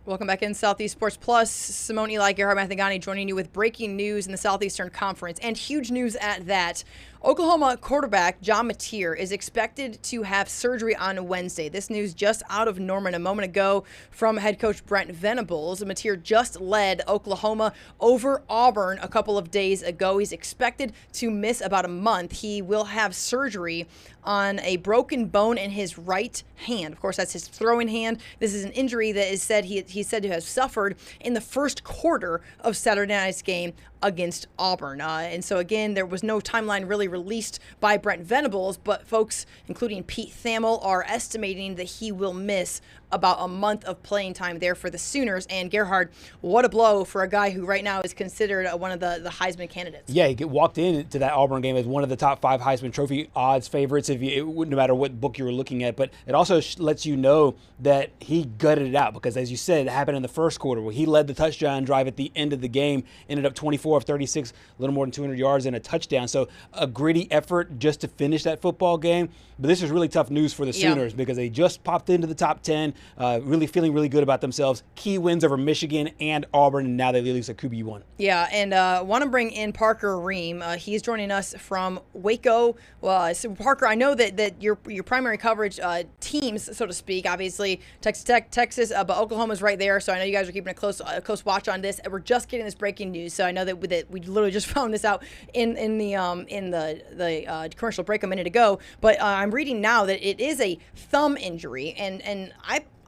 Welcome back in Southeast Sports Plus. Simone, Eli, Gerhard, Mathangani joining you with breaking news in the Southeastern Conference, and huge news at that. Oklahoma quarterback John Mateer is expected to have surgery on Wednesday. This news just out of Norman a moment ago from head coach Brent Venables. Mateer just led Oklahoma over Auburn a couple of days ago. He's expected to miss about a month. He will have surgery on a broken bone in his right hand. Of course, that's his throwing hand. This is an injury that is said he's said to have suffered in the first quarter of Saturday night's game against Auburn. And so, again, there was no timeline really released by Brent Venables, but folks, including Pete Thamel, are estimating that he will miss about a month of playing time there for the Sooners. And Gerhard, what a blow for a guy who right now is considered one of the Heisman candidates. Yeah, he walked into that Auburn game as one of the top 5 Heisman Trophy odds favorites, no matter what book you were looking at. But it also lets you know that he gutted it out because, as you said, it happened in the first quarter where he led the touchdown drive at the end of the game, ended up 24 of 36, a little more than 200 yards and a touchdown. So a gritty effort just to finish that football game. But this is really tough news for the Sooners because they just popped into the top 10, really feeling really good about themselves. Key wins over Michigan and Auburn, and now they lose at QB1. Yeah, and want to bring in Parker Rehm. He's joining us from Waco. Well, so Parker, I know that your primary coverage teams, so to speak, obviously Texas Tech, Texas, but Oklahoma's right there. So I know you guys are keeping a close watch on this. And we're just getting this breaking news, so I know that we literally just found this out in the commercial break a minute ago. But I'm reading now that it is a thumb injury, and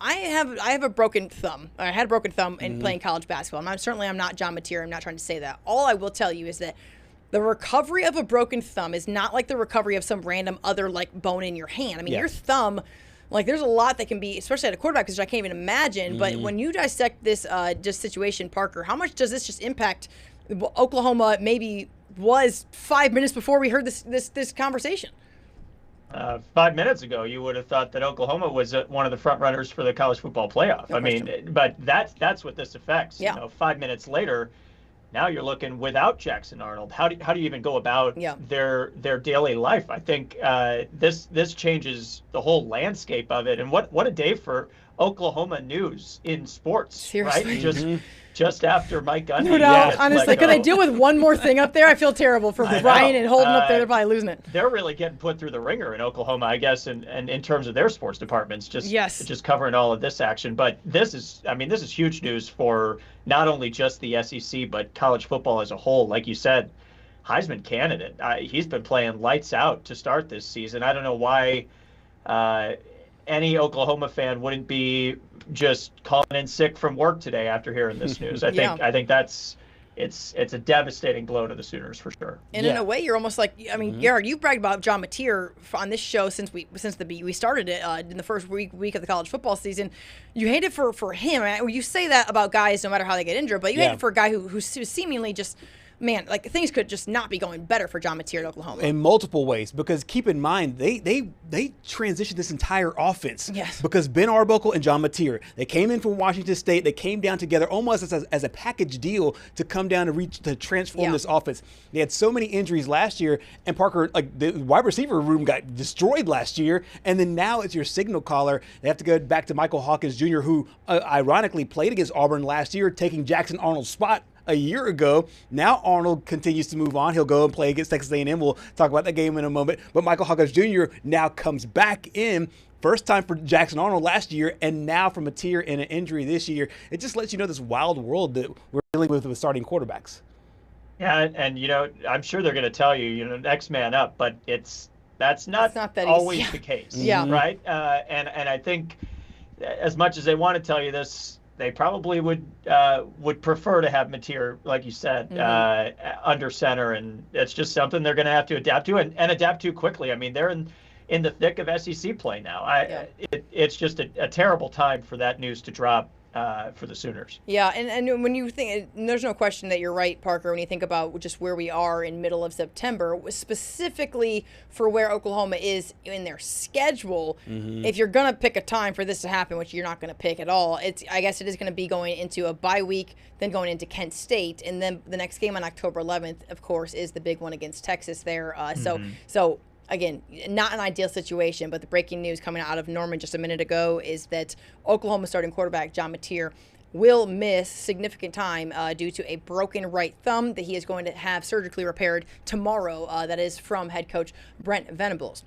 I have a broken thumb. I had a broken thumb in playing college basketball. I'm not John Mateer. I'm not trying to say that. All I will tell you is that the recovery of a broken thumb is not like the recovery of some random other like bone in your hand. I mean, your thumb, like there's a lot that can be, especially at a quarterback position, I can't even imagine. But when you dissect this just situation, Parker, how much does this just impact Oklahoma? Maybe was 5 minutes before we heard this conversation. 5 minutes ago, you would have thought that Oklahoma was one of the front runners for the college football playoff. I mean, but that's what this affects. Yeah. 5 minutes later, now you're looking without Jackson Arnold. How do you even go about their daily life? I think this changes the whole landscape of it. And what a day for Oklahoma news in sports. Seriously. Right? Just after Mike Gundy. No doubt, honestly. Could they deal with one more thing up there? I feel terrible for Brian and Holden up there. They're probably losing it. They're really getting put through the ringer in Oklahoma, I guess, and in terms of their sports departments, just covering all of this action. But this is huge news for not only just the SEC, but college football as a whole. Like you said, Heisman candidate. He's been playing lights out to start this season. I don't know why any Oklahoma fan wouldn't be just calling in sick from work today after hearing this news. I think that's it's a devastating blow to the Sooners for sure. And in a way, you're almost like, I mean, Gerhard, you've bragged about John Mateer on this show since we started it in the first week of the college football season. You hate it for him. I mean, you say that about guys no matter how they get injured, but you hate it for a guy who's seemingly just. Man, like things could just not be going better for John Mateer at Oklahoma. In multiple ways, because keep in mind, they transitioned this entire offense. Yes. Because Ben Arbuckle and John Mateer, they came in from Washington State. They came down together almost as a package deal to come down to transform this offense. They had so many injuries last year, and Parker, like the wide receiver room got destroyed last year, and then now it's your signal caller. They have to go back to Michael Hawkins Jr., who ironically played against Auburn last year, taking Jackson Arnold's spot a year ago. Now Arnold continues to move on. He'll go and play against Texas A&M. We'll talk about that game in a moment. But Michael Hawkins Jr. now comes back in. First time for Jackson Arnold last year, and now for Mateer in an injury this year. It just lets you know this wild world that we're dealing with starting quarterbacks. Yeah, and I'm sure they're going to tell you, next man up, but that's not that always the case. Yeah. Right? And I think as much as they want to tell you this, they probably would prefer to have Mateer, like you said, under center, and it's just something they're going to have to adapt to and adapt to quickly. I mean, they're in the thick of SEC play now. It's just a terrible time for that news to drop for the Sooners. Yeah, and when you think, there's no question that you're right, Parker, when you think about just where we are in middle of September, specifically for where Oklahoma is in their schedule. If you're going to pick a time for this to happen, which you're not going to pick at all, I guess it is going to be going into a bye week, then going into Kent State, and then the next game on October 11th, of course, is the big one against Texas there. So again, not an ideal situation, but the breaking news coming out of Norman just a minute ago is that Oklahoma starting quarterback John Mateer will miss significant time due to a broken right thumb that he is going to have surgically repaired tomorrow. That is from head coach Brent Venables.